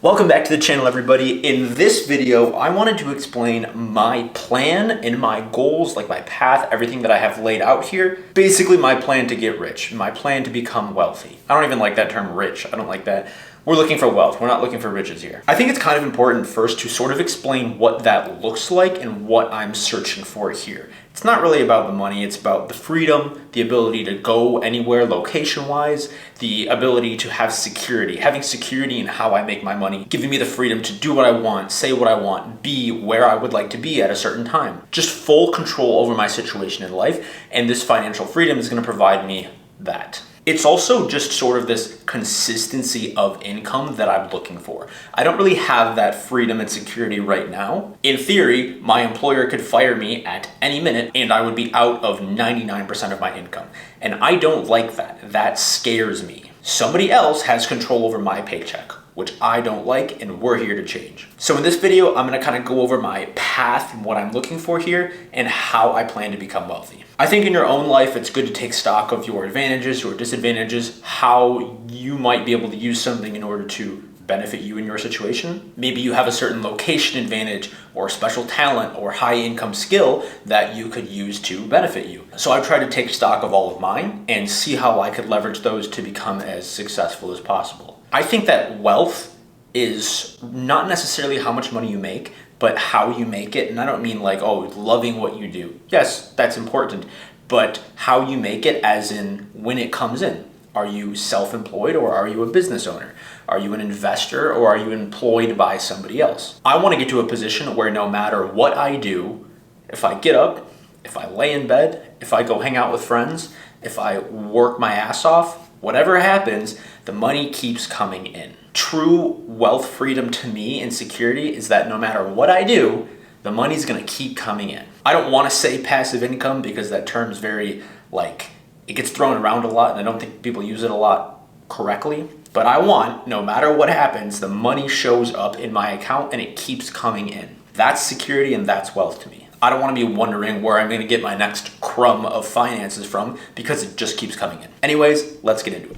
Welcome back to the channel, everybody. In this video, I wanted to explain my plan and my goals, like my path, everything that I have laid out here. Basically, my plan to get rich, my plan to become wealthy. I don't even like that term rich. I don't like that. We're looking for wealth. We're not looking for riches here. I think it's kind of important first to sort of explain what that looks like and what I'm searching for here. It's not really about the money. It's about the freedom, the ability to go anywhere location-wise, the ability to have security, having security in how I make my money, giving me the freedom to do what I want, say what I want, be where I would like to be at a certain time. Just full control over my situation in life, and this financial freedom is going to provide me that. It's also just sort of this consistency of income that I'm looking for. I don't really have that freedom and security right now. In theory, my employer could fire me at any minute and I would be out of 99% of my income. And I don't like that. That scares me. Somebody else has control over my paycheck, which I don't like, and we're here to change. So in this video, I'm gonna kind of go over my path and what I'm looking for here and how I plan to become wealthy. I think in your own life, it's good to take stock of your advantages, your disadvantages, how you might be able to use something in order to benefit you in your situation. Maybe you have a certain location advantage or special talent or high income skill that you could use to benefit you. So I've tried to take stock of all of mine and see how I could leverage those to become as successful as possible. I think that wealth is not necessarily how much money you make, but how you make it. And I don't mean like, oh, loving what you do. Yes, that's important, but how you make it as in when it comes in. Are you self-employed or are you a business owner? Are you an investor or are you employed by somebody else? I want to get to a position where no matter what I do, if I get up, if I lay in bed, if I go hang out with friends, if I work my ass off, whatever happens, the money keeps coming in. True wealth freedom to me and security is that no matter what I do, the money's gonna keep coming in. I don't wanna say passive income because that term's very, it gets thrown around a lot and I don't think people use it a lot correctly. But I want, no matter what happens, the money shows up in my account and it keeps coming in. That's security and that's wealth to me. I don't want to be wondering where I'm going to get my next crumb of finances from because it just keeps coming in. Anyways, let's get into it.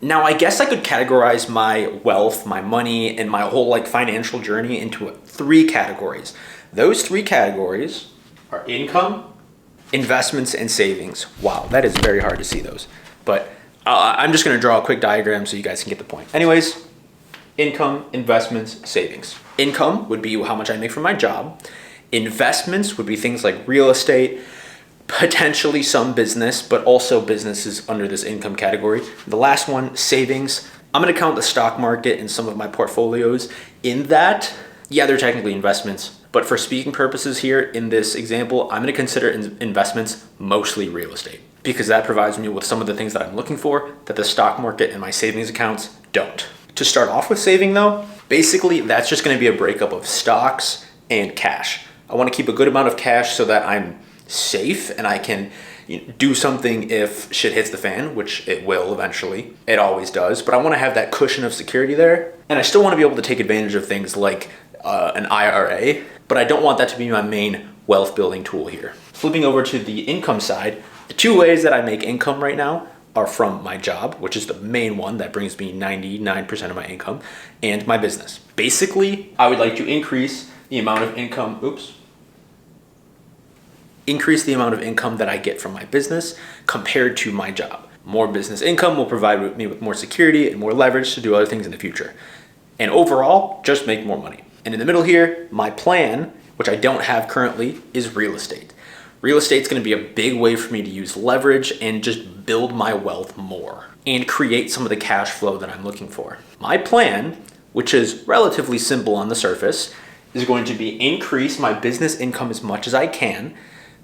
Now, I guess I could categorize my wealth, my money, and my whole financial journey into 3 categories. Those 3 categories are income, investments, and savings. Wow, that is very hard to see those. But I'm just going to draw a quick diagram so you guys can get the point. Anyways, income, investments, savings. Income would be how much I make from my job. Investments would be things like real estate, potentially some business, but also businesses under this income category. The last one, savings. I'm going to count the stock market and some of my portfolios in that. Yeah, they're technically investments, but for speaking purposes here in this example, I'm going to consider investments mostly real estate because that provides me with some of the things that I'm looking for that the stock market and my savings accounts don't. To start off with saving though, basically that's just going to be a breakup of stocks and cash. I want to keep a good amount of cash so that I'm safe and I can do something if shit hits the fan, which it will eventually. It always does, but I want to have that cushion of security there. And I still want to be able to take advantage of things like an IRA, but I don't want that to be my main wealth building tool here. Flipping over to the income side, the 2 ways that I make income right now are from my job, which is the main one that brings me 99% of my income, and my business. Basically, I would like to increase the amount of income, increase the amount of income that I get from my business compared to my job. More business income will provide me with more security and more leverage to do other things in the future. And overall, just make more money. And in the middle here, my plan, which I don't have currently, is real estate. Real estate's gonna be a big way for me to use leverage and just build my wealth more and create some of the cash flow that I'm looking for. My plan, which is relatively simple on the surface, is going to be increase my business income as much as I can.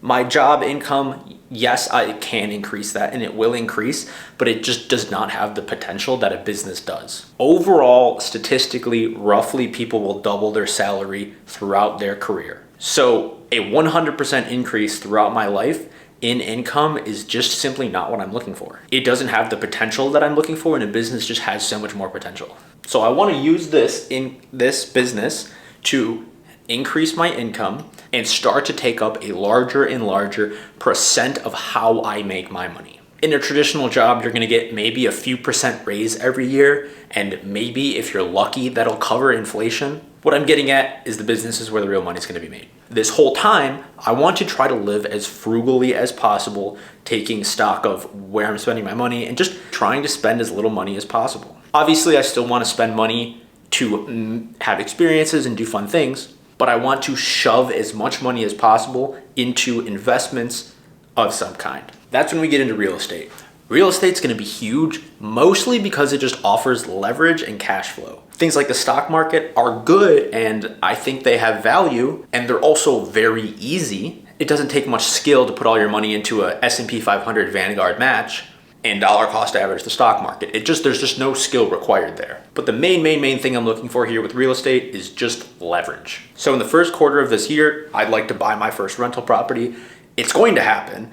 My job income, yes, I can increase that and it will increase, but it just does not have the potential that a business does. Overall, statistically, roughly people will double their salary throughout their career. So a 100% increase throughout my life in income is just simply not what I'm looking for. It doesn't have the potential that I'm looking for, and a business just has so much more potential. So I want to use this in this business to increase my income and start to take up a larger and larger percent of how I make my money. In a traditional job, you're gonna get maybe a few percent raise every year, and maybe if you're lucky, that'll cover inflation. What I'm getting at is the business is where the real money's gonna be made. This whole time, I want to try to live as frugally as possible, taking stock of where I'm spending my money and just trying to spend as little money as possible. Obviously, I still wanna spend money to have experiences and do fun things, but I want to shove as much money as possible into investments of some kind. That's when we get into real estate. Real estate's gonna be huge, mostly because it just offers leverage and cash flow. Things like the stock market are good, and I think they have value, and they're also very easy. It doesn't take much skill to put all your money into a S&P 500 Vanguard match and dollar cost average the stock market. There's just no skill required there. But the main thing I'm looking for here with real estate is just leverage. So in the first quarter of this year, I'd like to buy my first rental property. It's going to happen.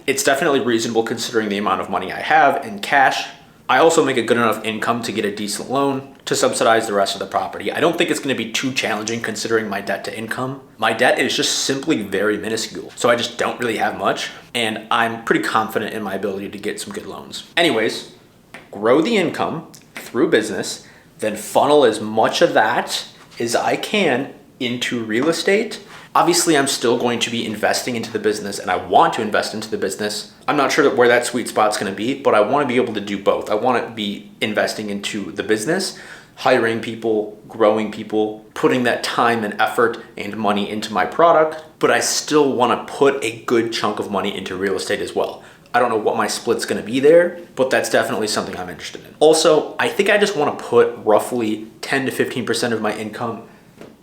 It's definitely reasonable considering the amount of money I have in cash. I also make a good enough income to get a decent loan to subsidize the rest of the property. I don't think it's gonna be too challenging considering my debt to income. My debt is just simply very minuscule, so I just don't really have much, and I'm pretty confident in my ability to get some good loans. Anyways, grow the income through business, then funnel as much of that as I can into real estate. Obviously, I'm still going to be investing into the business, and I want to invest into the business. I'm not sure where that sweet spot's gonna be, but I wanna be able to do both. I wanna be investing into the business, hiring people, growing people, putting that time and effort and money into my product, but I still wanna put a good chunk of money into real estate as well. I don't know what my split's gonna be there, but that's definitely something I'm interested in. Also, I think I just wanna put roughly 10 to 15% of my income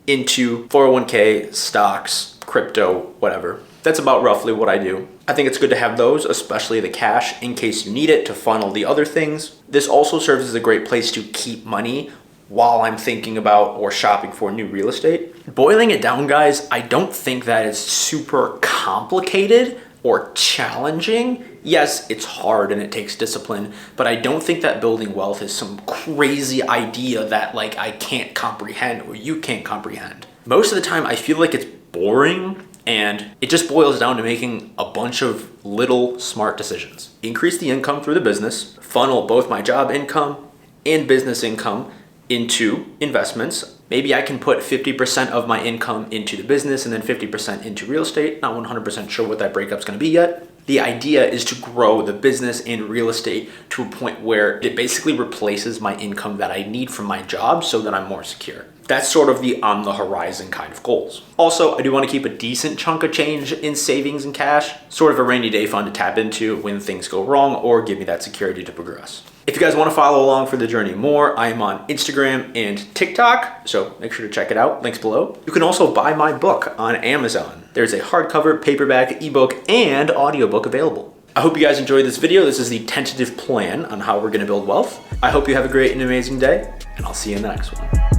into 401k, stocks, crypto, whatever. That's about roughly what I do. I think it's good to have those, especially the cash, in case you need it to funnel the other things. This also serves as a great place to keep money while I'm thinking about or shopping for new real estate. Boiling it down, guys, I don't think that is super complicated or challenging. Yes, it's hard and it takes discipline, but I don't think that building wealth is some crazy idea that like I can't comprehend or you can't comprehend. Most of the time I feel like it's boring and it just boils down to making a bunch of little smart decisions. Increase the income through the business, funnel both my job income and business income into investments. Maybe I can put 50% of my income into the business and then 50% into real estate. Not 100% sure what that breakup's gonna be yet. The idea is to grow the business and real estate to a point where it basically replaces my income that I need from my job so that I'm more secure. That's sort of the on the horizon kind of goals. Also, I do want to keep a decent chunk of change in savings and cash, sort of a rainy day fund to tap into when things go wrong or give me that security to progress. If you guys want to follow along for the journey more, I am on Instagram and TikTok, so make sure to check it out, links below. You can also buy my book on Amazon. There's a hardcover, paperback, ebook, and audiobook available. I hope you guys enjoyed this video. This is the tentative plan on how we're gonna build wealth. I hope you have a great and amazing day, and I'll see you in the next one.